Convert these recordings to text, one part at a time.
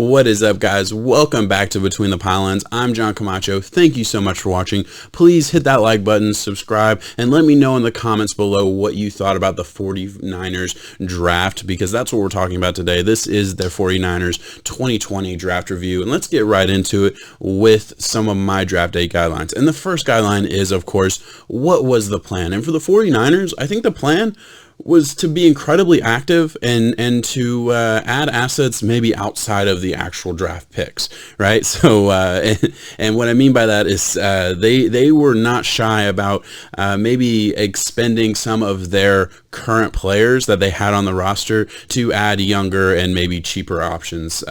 What is up, guys? Welcome back to Between the Pylons. I'm John Camacho. Thank you so much for watching. Please hit that like button, subscribe, and let me know in the comments below what you thought about the 49ers draft, because that's what we're talking about today. This is the 49ers 2020 draft review, and let's get right into it with some of my draft day guidelines. And the first guideline is, of course, what was the plan? And for the 49ers, I think the plan was to be incredibly active and to add assets maybe outside of the actual draft picks, right? So and what I mean by that is they were not shy about maybe expending some of their current players that they had on the roster to add younger and maybe cheaper options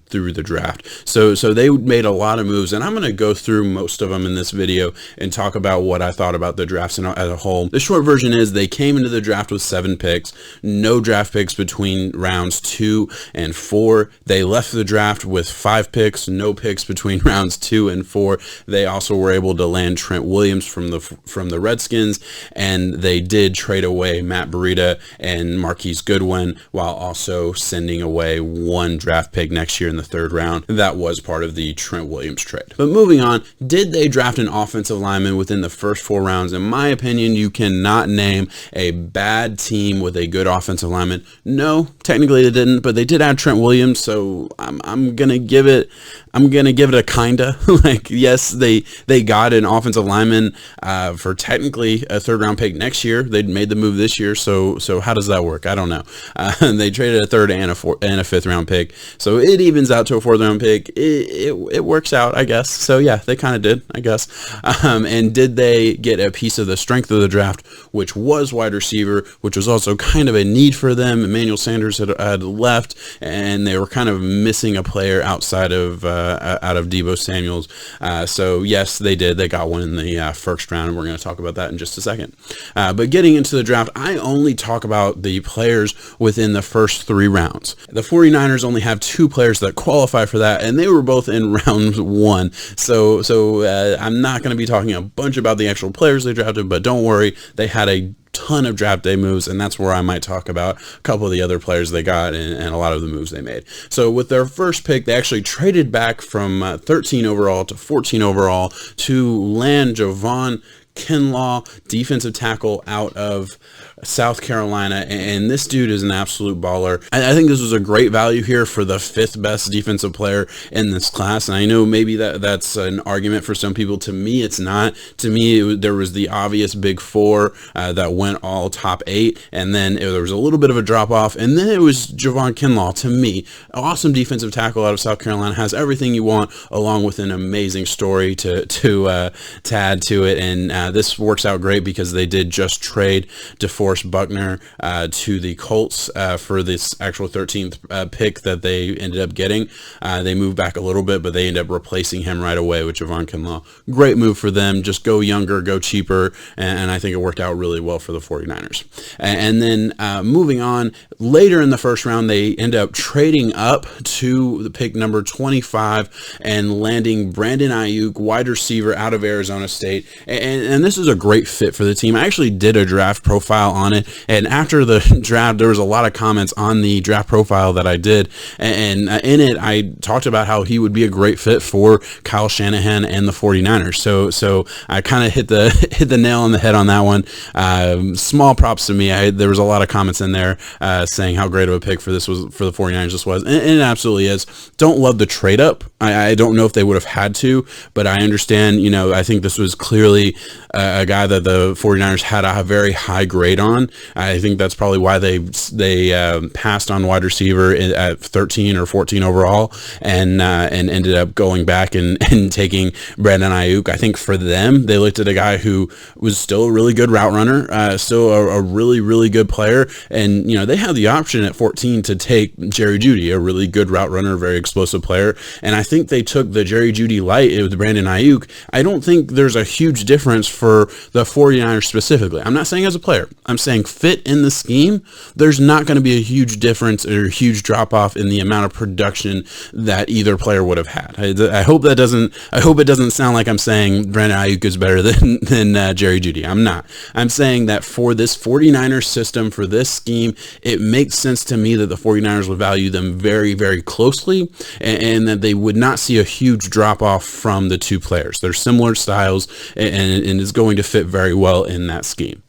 through the draft. So they made a lot of moves, and I'm going to go through most of them in this video and talk about what I thought about the drafts as a whole. The short version is they came into the draft with 7 picks, no draft picks between rounds 2 and 4. They left the draft with 5 picks, no picks between rounds 2 and 4. They also were able to land Trent Williams from the Redskins, and they did trade away Matt Breida and Marquise Goodwin, while also sending away 1 draft pick next year in the 3rd round. That was part of the Trent Williams trade. But moving on, did they draft an offensive lineman within the first 4 rounds? In my opinion, you cannot name a bad team with a good offensive lineman. No, technically they didn't, but they did add Trent Williams, so I'm gonna give it a kinda. Like, yes, they got an offensive lineman for technically a 3rd round pick next year. They'd made the move this year, so how does that work? I don't know. They traded a 3rd and a 5th round pick, so it evens out to a 4th round pick. It works out, I guess. So yeah, they kind of did, I guess. And did they get a piece of the strength of the draft, which was wide receiver, which was also kind of a need for them. Emmanuel Sanders had left, and they were kind of missing a player outside of Deebo Samuels. So yes, they did. They got one in the 1st round, and we're going to talk about that in just a second. But getting into the draft, I only talk about the players within the first 3 rounds. The 49ers only have 2 players that qualify for that, and they were both in round 1. So I'm not going to be talking a bunch about the actual players they drafted, but don't worry, they had a ton of draft day moves, and that's where I might talk about a couple of the other players they got and a lot of the moves they made. So with their first pick, they actually traded back from 13 overall to 14 overall to land Javon Kinlaw, defensive tackle out of South Carolina, and this dude is an absolute baller. I think this was a great value here for the 5th best defensive player in this class, and I know maybe that's an argument for some people. To me, it's not. To me, there was the obvious big 4 that went all top 8, and then there was a little bit of a drop off, and then it was Javon Kinlaw. To me, awesome defensive tackle out of South Carolina, has everything you want, along with an amazing story to add to it, and this works out great because they did just trade DeForest Buckner to the Colts for this actual 13th pick that they ended up getting. They moved back a little bit, but they ended up replacing him right away with Javon Kinlaw. Great move for them. Just go younger, go cheaper, and I think it worked out really well for the 49ers. And then moving on, later in the 1st round, they end up trading up to the pick number 25 and landing Brandon Ayuk, wide receiver out of Arizona State. And this is a great fit for the team. I actually did a draft profile on it, and after the draft, there was a lot of comments on the draft profile that I did, and in it, I talked about how he would be a great fit for Kyle Shanahan and the 49ers. So I kind of hit the nail on the head on that one. Small props to me. There was a lot of comments in there saying how great of a pick for the 49ers this was, and it absolutely is. Don't love the trade up. I don't know if they would have had to, but I understand. I think this was clearly a guy that the 49ers had a very high grade on. I think that's probably why they passed on wide receiver at 13 or 14 overall, and ended up going back and taking Brandon Ayuk. I think for them, they looked at a guy who was still a really good route runner, still a really, really good player, and they had the option at 14 to take Jerry Jeudy, a really good route runner, very explosive player, and I think they took the Jerry Jeudy light with Brandon Ayuk. I don't think there's a huge difference for the 49ers specifically. I'm not saying as a player. I'm saying fit in the scheme. There's not going to be a huge difference or a huge drop off in the amount of production that either player would have had. I hope it doesn't sound like I'm saying Brandon Ayuk is better than Jerry Jeudy. I'm not. I'm saying that for this 49ers system, for this scheme, it makes sense to me that the 49ers would value them very, very closely, and that they would not see a huge drop off from the two players. They're similar styles, and it's going to fit very well in that scheme.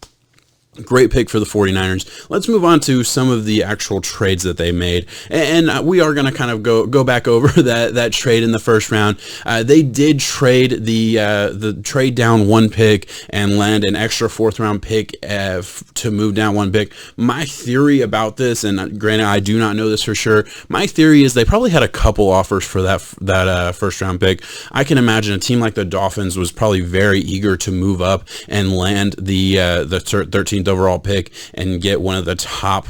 Great pick for the 49ers. Let's move on to some of the actual trades that they made. And we are going to kind of go back over that trade in the first round. They did trade the trade down one pick and land an extra fourth round pick to move down one pick. My theory about this, and granted I do not know this for sure, my theory is they probably had a couple offers for that first round pick. I can imagine a team like the Dolphins was probably very eager to move up and land the 13th overall pick and get one of the top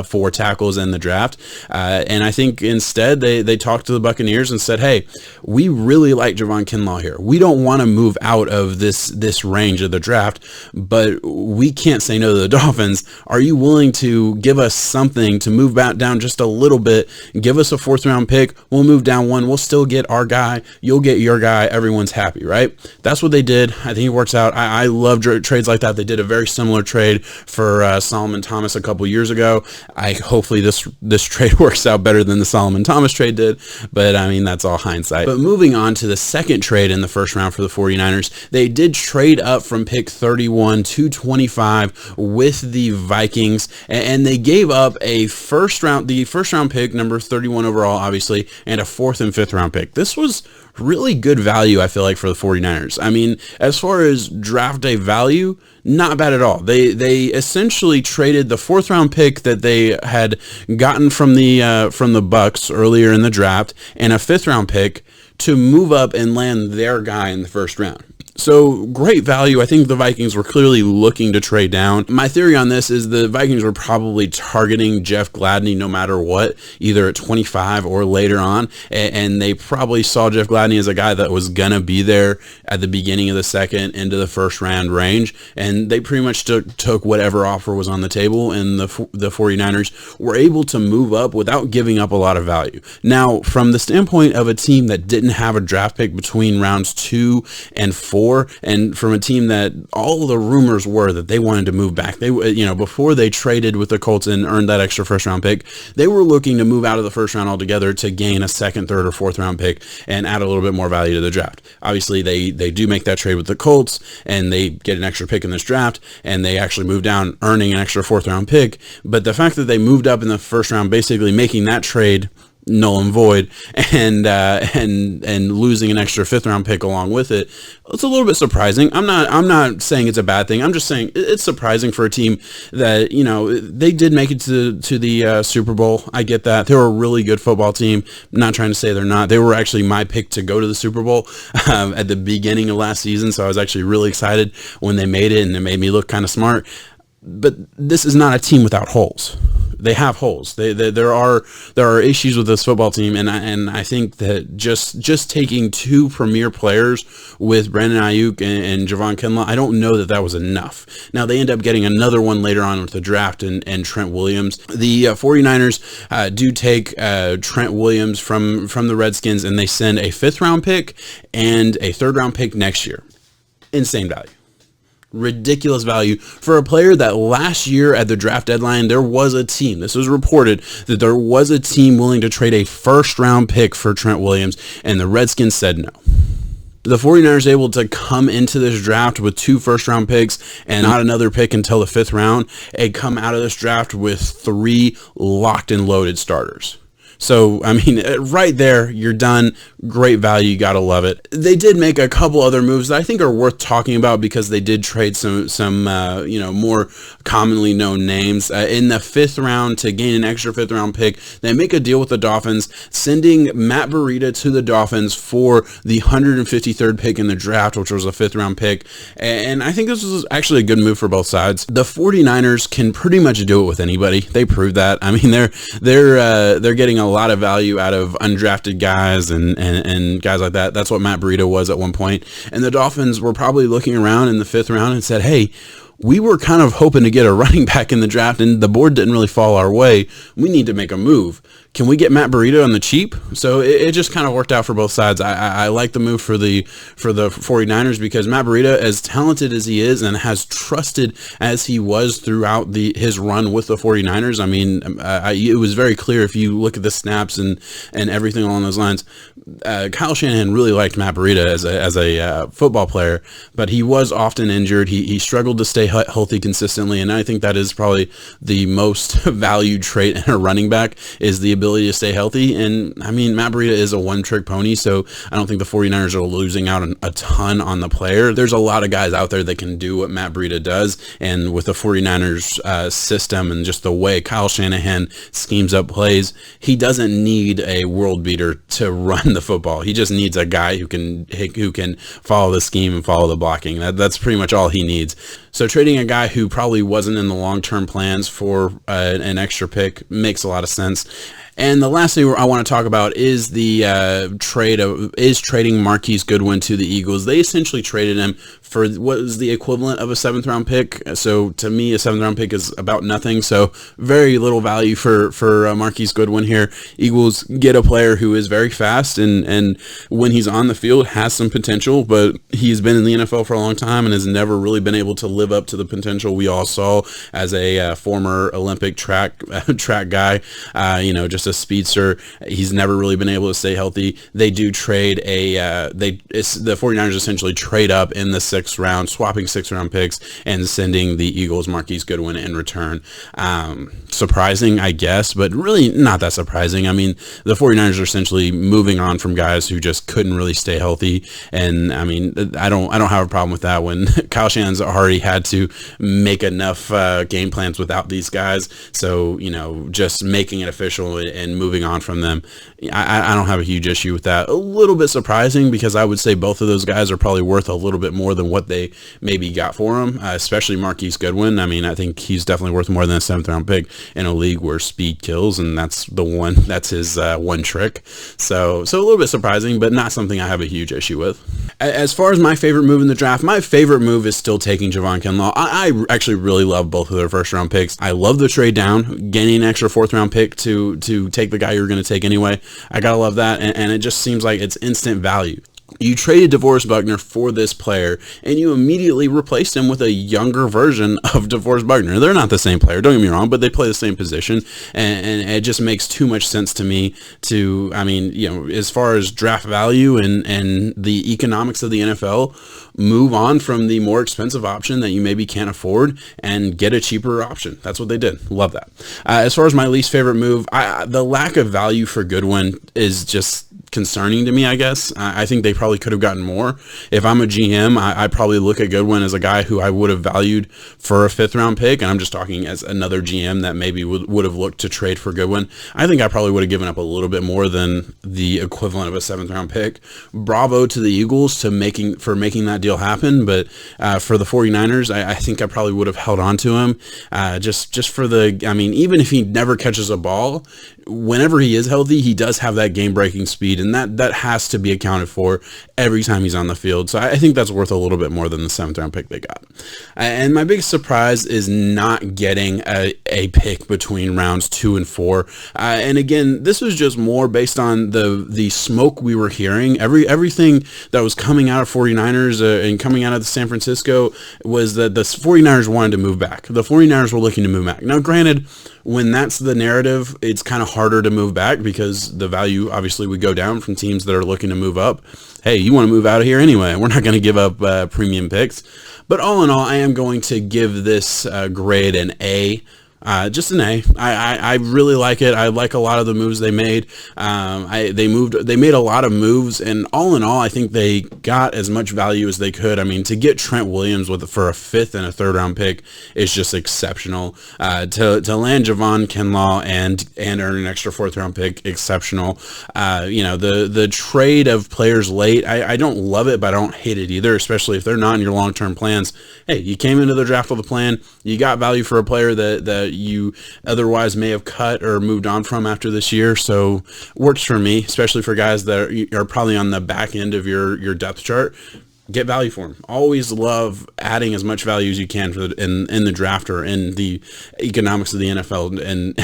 four tackles in the draft. And I think instead they talked to the Buccaneers and said, hey, we really like Javon Kinlaw here. We don't want to move out of this range of the draft, but we can't say no to the Dolphins. Are you willing to give us something to move back down just a little bit? Give us a fourth round pick. We'll move down one. We'll still get our guy. You'll get your guy. Everyone's happy, right? That's what they did. I think it works out. I love trades like that. They did a very similar trade for Solomon Thomas a couple years ago. Hopefully this trade works out better than the Solomon Thomas trade did, but I mean, that's all hindsight. But moving on to the second trade in the first round for the 49ers, they did trade up from pick 31 to 25 with the Vikings, and they gave up the first round pick, number 31 overall, obviously, and a fourth and fifth round pick. This was really good value, I feel like, for the 49ers. I mean, as far as draft day value, not bad at all. They essentially traded the fourth round pick that they had gotten from the Bucks earlier in the draft and a fifth round pick to move up and land their guy in the first round. So great value. I think the Vikings were clearly looking to trade down. My theory on this is the Vikings were probably targeting Jeff Gladney no matter what, either at 25 or later on. And they probably saw Jeff Gladney as a guy that was going to be there at the beginning of the second into the first round range. And they pretty much took whatever offer was on the table, and the 49ers were able to move up without giving up a lot of value. Now, from the standpoint of a team that didn't have a draft pick between rounds 2 and 4, and from a team that all the rumors were that they wanted to move back, before they traded with the Colts and earned that extra first round pick, they were looking to move out of the first round altogether to gain a second, third, or fourth round pick and add a little bit more value to the draft. Obviously, they do make that trade with the Colts, and they get an extra pick in this draft, and they actually move down, earning an extra fourth round pick. But the fact that they moved up in the first round, basically making that trade null and void, and losing an extra fifth round pick along with it, it's a little bit surprising. I'm not saying it's a bad thing. I'm just saying it's surprising for a team that, they did make it to the Super Bowl. I get that. They're a really good football team. I'm not trying to say they're not. They were actually my pick to go to the Super Bowl at the beginning of last season, so I was actually really excited when they made it, and it made me look kind of smart. But this is not a team without holes. They have holes. There are issues with this football team, and I think that just taking two premier players with Brandon Ayuk and Javon Kinlaw, I don't know that was enough. Now, they end up getting another one later on with the draft and Trent Williams. The 49ers do take Trent Williams from the Redskins, and they send a fifth round pick and a third round pick next year. Insane value. Ridiculous value for a player that last year at the draft deadline, there was a team, this was reported, that there was a team willing to trade a first round pick for Trent Williams, and the Redskins said no. The 49ers able to come into this draft with 2 first round picks and not another pick until the 5th round, and come out of this draft with 3 locked and loaded starters. So, I mean, right there, you're done. Great value. You got to love it. They did make a couple other moves that I think are worth talking about because they did trade some more commonly known names. In the 5th round, to gain an extra 5th round pick, they make a deal with the Dolphins, sending Matt Breida to the Dolphins for the 153rd pick in the draft, which was a 5th round pick. And I think this was actually a good move for both sides. The 49ers can pretty much do it with anybody. They proved that. I mean, they're getting a lot of value out of undrafted guys and guys like that. That's what Matt Breida was at one point. And the Dolphins were probably looking around in the 5th round and said, hey, we were kind of hoping to get a running back in the draft, and the board didn't really fall our way. We need to make a move. Can we get Matt Breida on the cheap? So it just kind of worked out for both sides. I like the move for the 49ers because Matt Breida, as talented as he is and as trusted as he was throughout his run with the 49ers, I mean, it was very clear if you look at the snaps and everything along those lines. Kyle Shanahan really liked Matt Breida as a football player, but he was often injured. He struggled to stay healthy consistently, and I think that is probably the most valued trait in a running back is the ability to stay healthy. And I mean, Matt Breida is a one-trick pony, so I don't think the 49ers are losing out a ton on the player. There's a lot of guys out there that can do what Matt Breida does, and with the 49ers system and just the way Kyle Shanahan schemes up plays, he doesn't need a world beater to run the football. He just needs a guy who can follow the scheme and follow the blocking. That's pretty much all he needs. So trading a guy who probably wasn't in the long-term plans for an extra pick makes a lot of sense. And the last thing I want to talk about is the trading Marquise Goodwin to the Eagles. They essentially traded him for what is the equivalent of a 7th round pick. So to me, a 7th round pick is about nothing. So very little value for Marquise Goodwin here. Eagles get a player who is very fast and when he's on the field has some potential, but he's been in the NFL for a long time and has never really been able to live up to the potential we all saw as a former Olympic track guy. Just a speedster. He's never really been able to stay healthy. They do trade the 49ers essentially trade up in the 6th round, swapping 6th round picks and sending the Eagles Marquise Goodwin in return. Surprising, I guess, but really not that surprising. I mean, the 49ers are essentially moving on from guys who just couldn't really stay healthy. And I mean, I don't have a problem with that when Kyle Shanahan's already had to make enough game plans without these guys. So, just making it official and moving on from them, I don't have a huge issue with that. A little bit surprising because I would say both of those guys are probably worth a little bit more than what they maybe got for him, especially Marquise Goodwin. I mean, I think he's definitely worth more than a 7th round pick in a league where speed kills, and that's his one trick. So a little bit surprising, but not something I have a huge issue with. As far as my favorite move in the draft, my favorite move is still taking Javon Kinlaw. I actually really love both of their 1st round picks. I love the trade down, gaining an extra 4th round pick to take the guy you're going to take anyway. I gotta love that, and it just seems like it's instant value. You traded DeForest Buckner for this player, and you immediately replaced him with a younger version of DeForest Buckner. They're not the same player, don't get me wrong, but they play the same position, and it just makes too much sense to me as far as draft value and the economics of the NFL, move on from the more expensive option that you maybe can't afford and get a cheaper option. That's what they did. Love that. As far as my least favorite move, the lack of value for Goodwin is just concerning to me, I guess. I think they probably could have gotten more. If I'm a GM, I probably look at Goodwin as a guy who I would have valued for a 5th round pick, and I'm just talking as another GM that maybe would have looked to trade for Goodwin. I think I probably would have given up a little bit more than the equivalent of a 7th round pick. Bravo to the Eagles for making that deal happen, but for the 49ers, I think I probably would have held on to him just for even if he never catches a ball, whenever he is healthy, he does have that game-breaking speed, and that has to be accounted for every time he's on the field. So I think that's worth a little bit more than the 7th round pick they got. And my biggest surprise is not getting a pick between rounds 2 and 4. And again, this was just more based on the smoke we were hearing. Everything that was coming out of 49ers and coming out of San Francisco was that the 49ers wanted to move back. The 49ers were looking to move back. Now, granted, when that's the narrative, it's kind of harder to move back because the value obviously would go down from teams that are looking to move up. Hey, you want to move out of here anyway. We're not going to give up premium picks. But all in all, I am going to give this grade an A. Just an A. I really like it. I like a lot of the moves they made. They made a lot of moves, and all in all, I think they got as much value as they could. I mean, to get Trent Williams for a 5th and a 3rd round pick is just exceptional. To land Javon Kinlaw and earn an extra 4th round pick, exceptional. The trade of players late, I don't love it, but I don't hate it either, especially if they're not in your long-term plans. Hey, you came into the draft with a plan. You got value for a player that that you otherwise may have cut or moved on from after this year. So works for me, especially for guys that are probably on the back end of your depth chart. Get value for them. Always love adding as much value as you can for in the draft or in the economics of the NFL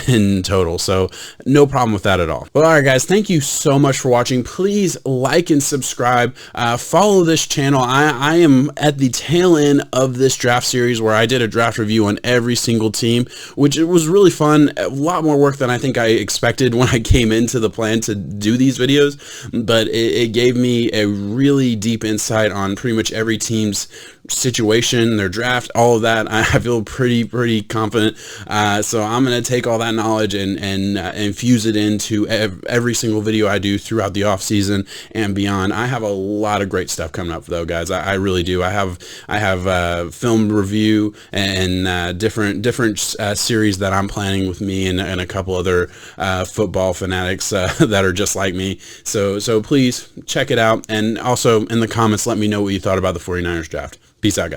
in total. So no problem with that at all. Well, all right, guys, thank you so much for watching. Please like and subscribe. Follow this channel. I am at the tail end of this draft series where I did a draft review on every single team, which it was really fun. A lot more work than I think I expected when I came into the plan to do these videos, but it gave me a really deep insight on pretty much every team's situation, their draft, all of that. I feel pretty confident. So I'm going to take all that knowledge and infuse it into every single video I do throughout the off season and beyond. I have a lot of great stuff coming up though, guys. I really do. I have film review and different series that I'm planning with me and a couple other football fanatics that are just like me. So please check it out, and also in the comments let me know what you thought about the 49ers draft. Peace out, guys.